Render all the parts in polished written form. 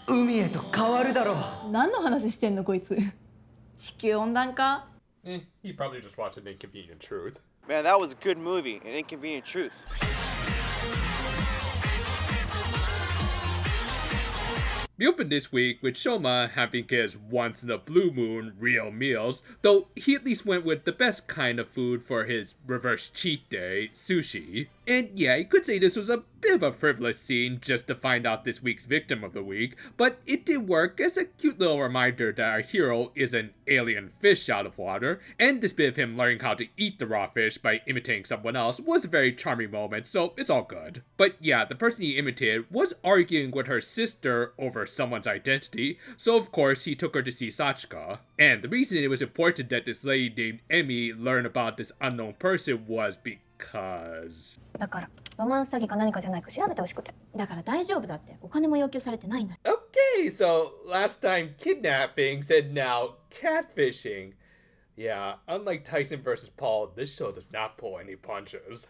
海へと変わるだろう。何の話してんのこいつ。地球温暖化? He probably just watched an Inconvenient Truth. Man, that was a good movie, An Inconvenient Truth. We opened this week with Shoma having his once in a blue moon real meals, though he at least went with the best kind of food for his reverse cheat day, sushi. And yeah, you could say this was a bit of a frivolous scene just to find out this week's victim of the week, but it did work as a cute little reminder that our hero is an alien fish out of water, and this bit of him learning how to eat the raw fish by imitating someone else was a very charming moment, so it's all good. But yeah, the person he imitated was arguing with her sister over someone's identity, so of course he took her to see Sachika. And the reason it was important that this lady named Emmy learn about this unknown person was because... だからロマンス詐欺か何かじゃないか調べてほしくて。だから大丈夫だって。お金も要求されてないんだ。Okay, so last time kidnappings and now catfishing. Yeah, unlike Tyson versus Paul, this show does not pull any punches.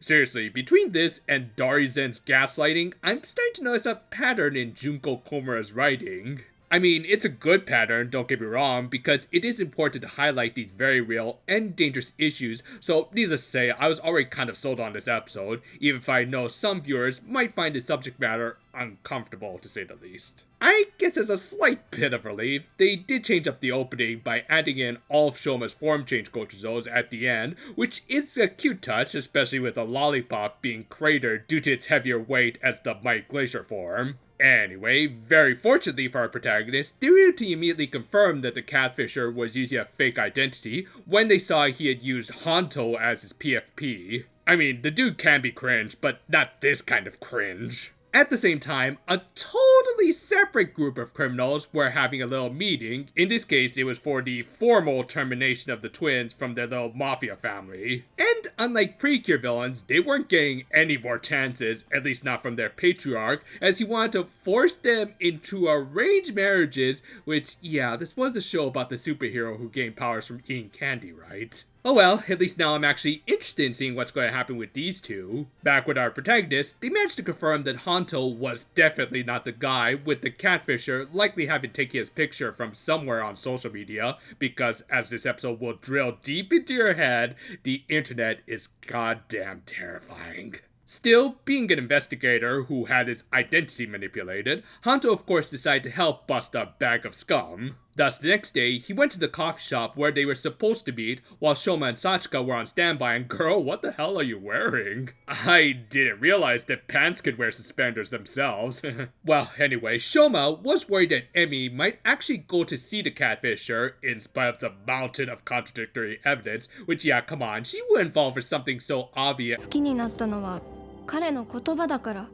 Seriously, between this and Darizen's gaslighting, I'm starting to notice a pattern in Junko Komura's writing. I mean, it's a good pattern, don't get me wrong, because it is important to highlight these very real and dangerous issues, so needless to say, I was already kind of sold on this episode, even if I know some viewers might find the subject matter uncomfortable, to say the least. I guess as a slight bit of relief, they did change up the opening by adding in all of Shoma's form change Gochuzos at the end, which is a cute touch, especially with a lollipop being cratered due to its heavier weight as the Might Glacier form. Anyway, very fortunately for our protagonist, they were able to immediately confirm that the catfisher was using a fake identity when they saw he had used Honto as his PFP. I mean, the dude can be cringe, but not this kind of cringe. At the same time, a totally separate group of criminals were having a little meeting. In this case, it was for the formal termination of the twins from their little mafia family. And unlike pre-Cure villains, they weren't getting any more chances, at least not from their patriarch, as he wanted to force them into arranged marriages, which, yeah, this was a show about the superhero who gained powers from eating candy, right? Oh well, at least now I'm actually interested in seeing what's going to happen with these two. Back with our protagonists, they managed to confirm that Honto was definitely not the guy, with the catfisher likely having taken his picture from somewhere on social media, because as this episode will drill deep into your head, the internet is goddamn terrifying. Still, being an investigator who had his identity manipulated, Honto of course decided to help bust a bag of scum. Thus, the next day, he went to the coffee shop where they were supposed to meet, while Shoma and Sachika were on standby, and girl, what the hell are you wearing? I didn't realize that pants could wear suspenders themselves. Well, anyway, Shoma was worried that Emmy might actually go to see the catfisher, in spite of the mountain of contradictory evidence, which yeah, come on, she wouldn't fall for something so obvious. 好きになったのは彼の言葉だから。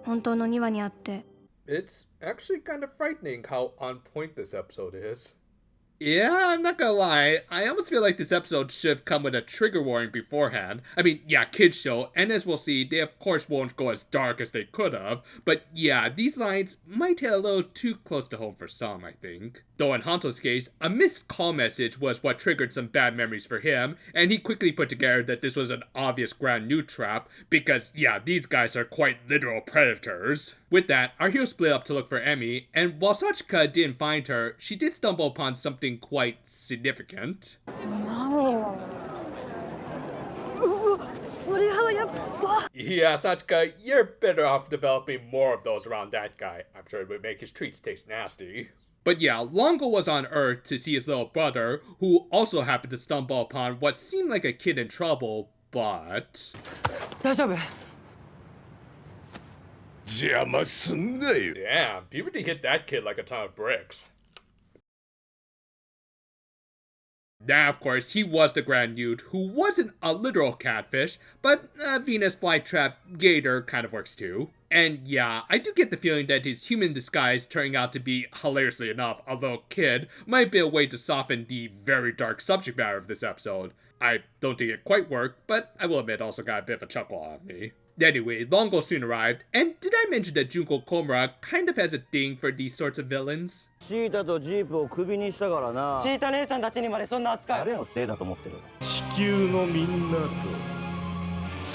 本当の庭にあって。 It's actually kind of frightening how on point this episode is. Yeah, I'm not gonna lie, I almost feel like this episode should have come with a trigger warning beforehand. I mean, yeah, kids show, and as we'll see, they of course won't go as dark as they could have, but yeah, these lines might hit a little too close to home for some, I think. Though in Honto's case, a missed call message was what triggered some bad memories for him, and he quickly put together that this was an obvious Grand New trap, because yeah, these guys are quite literal predators. With that, our hero split up to look for Emmy, and while Sachika didn't find her, she did stumble upon something quite significant. Yeah, Sachika, you're better off developing more of those around that guy. I'm sure it would make his treats taste nasty. But yeah, Longo was on Earth to see his little brother, who also happened to stumble upon what seemed like a kid in trouble, but... 大丈夫? Damn, puberty hit that kid like a ton of bricks. Now, of course, he was the Grand Newt, who wasn't a literal catfish, but a Venus flytrap gator kind of works too. And yeah, I do get the feeling that his human disguise turning out to be, hilariously enough, a little kid might be a way to soften the very dark subject matter of this episode. I don't think it quite worked, but I will admit also got a bit of a chuckle out of me. Anyway, Longo soon arrived, and did I mention that Junko Komura kind of has a thing for these sorts of villains? シータとジープをクビにしたからな。シータ姉さんたちにまでそんな扱い。誰のせいだと思ってる。地球のみんなと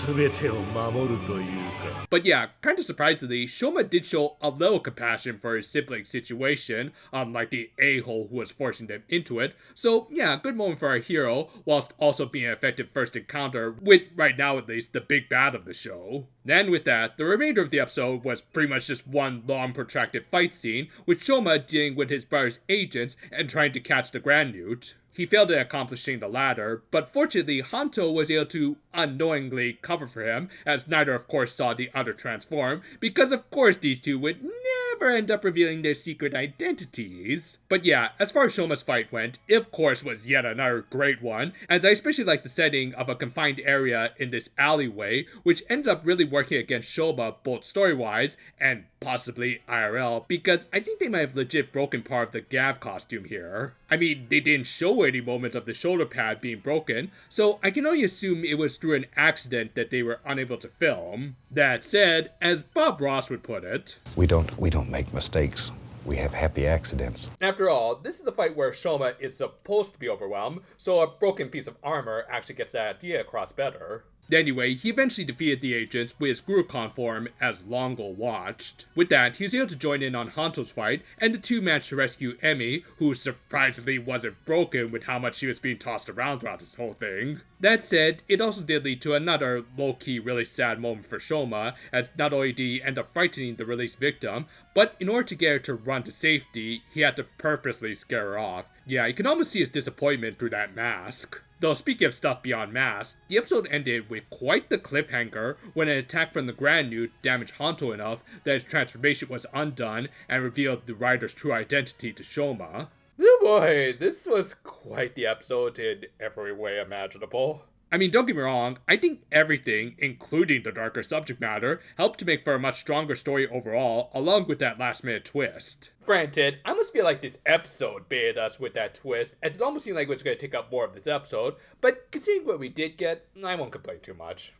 全てを守るというか。 But yeah, kind of surprisingly, Shoma did show a little compassion for his sibling's situation, unlike the a-hole who was forcing them into it. So yeah, good moment for our hero, whilst also being an effective first encounter with, right now at least, the big bad of the show. Then with that, the remainder of the episode was pretty much just one long protracted fight scene, with Shoma dealing with his brother's agents and trying to catch the Grand Newt. He failed at accomplishing the latter, but fortunately Hanto was able to unknowingly cover for him, as neither of course saw the other transform, because of course these two would never end up revealing their secret identities. But yeah, as far as Shoma's fight went, it of course was yet another great one, as I especially like the setting of a confined area in this alleyway, which ended up really working against Shoma both story-wise and possibly IRL, because I think they might have legit broken part of the Gavv costume here. I mean, they didn't show any moment of the shoulder pad being broken, so I can only assume it was through an accident that they were unable to film. That said, as Bob Ross would put it, We don't make mistakes. We have happy accidents. after all, this is a fight where Shoma is supposed to be overwhelmed, so a broken piece of armor actually gets that idea across better. Anyway, he eventually defeated the agents with his Gurukhan form as Longo watched. With that, he was able to join in on Hanto's fight, and the two managed to rescue Emi, who surprisingly wasn't broken with how much she was being tossed around throughout this whole thing. That said, it also did lead to another low-key really sad moment for Shoma, as not only did he end up frightening the released victim, but in order to get her to run to safety, he had to purposely scare her off. Yeah, you can almost see his disappointment through that mask. Though speaking of stuff beyond masks, the episode ended with quite the cliffhanger when an attack from the Grand Newt damaged Hanto enough that his transformation was undone and revealed the rider's true identity to Shoma. Oh boy, this was quite the episode in every way imaginable. I mean, don't get me wrong, I think everything, including the darker subject matter, helped to make for a much stronger story overall, along with that last-minute twist. Granted, I almost feel like this episode baited us with that twist, as it almost seemed like it was going to take up more of this episode, but considering what we did get, I won't complain too much.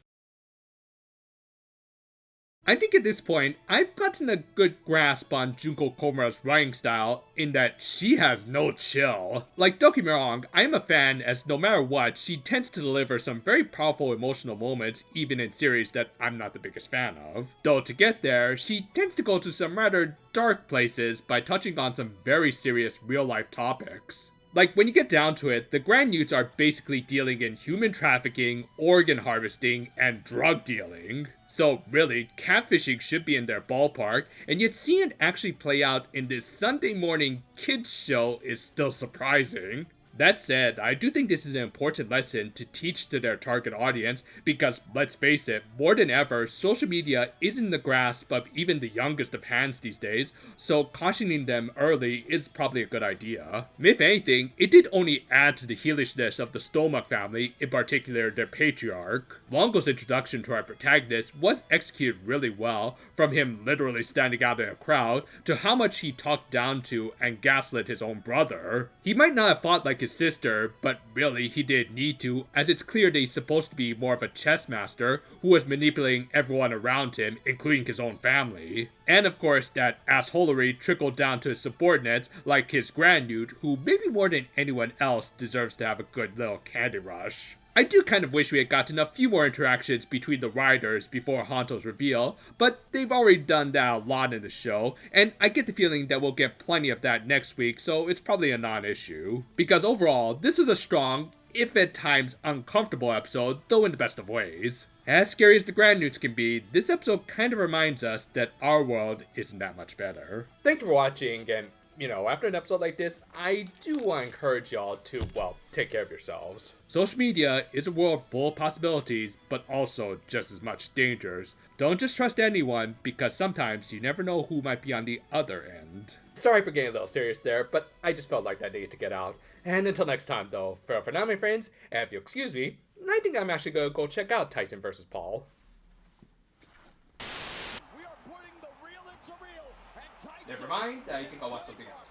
I think at this point, I've gotten a good grasp on Junko Komura's writing style in that she has no chill. Like, don't get me wrong, I am a fan as no matter what, she tends to deliver some very powerful emotional moments even in series that I'm not the biggest fan of. Though to get there, she tends to go to some rather dark places by touching on some very serious real-life topics. Like, when you get down to it, the Grand Newts are basically dealing in human trafficking, organ harvesting, and drug dealing. So really, catfishing should be in their ballpark, and yet seeing it actually play out in this Sunday morning kids show is still surprising. That said, I do think this is an important lesson to teach to their target audience because, let's face it, more than ever, social media is in the grasp of even the youngest of hands these days, so cautioning them early is probably a good idea. If anything, it did only add to the heelishness of the Stomach family, in particular their patriarch. Longo's introduction to our protagonist was executed really well, from him literally standing out in a crowd, to how much he talked down to and gaslit his own brother. He might not have fought like his sister, but really he didn't need to, as it's clear that he's supposed to be more of a chess master who was manipulating everyone around him, including his own family. And of course, that assholery trickled down to his subordinates, like his Grand Newt, who maybe more than anyone else deserves to have a good little candy rush. I do kind of wish we had gotten a few more interactions between the riders before Hanto's reveal, but they've already done that a lot in the show, and I get the feeling that we'll get plenty of that next week, so it's probably a non-issue. Because overall, this was a strong, if at times uncomfortable episode, though in the best of ways. As scary as the Grand Newts can be, this episode kind of reminds us that our world isn't that much better. Thanks for watching, and after an episode like this, I do want to encourage y'all to, well, take care of yourselves. Social media is a world full of possibilities, but also just as much dangers. Don't just trust anyone, because sometimes you never know who might be on the other end. Sorry for getting a little serious there, but I just felt like that needed to get out. And until next time, though, for now, my friends, and if you'll excuse me, I think I'm actually going to go check out Tyson vs. Paul. Never mind, you can go watch something else.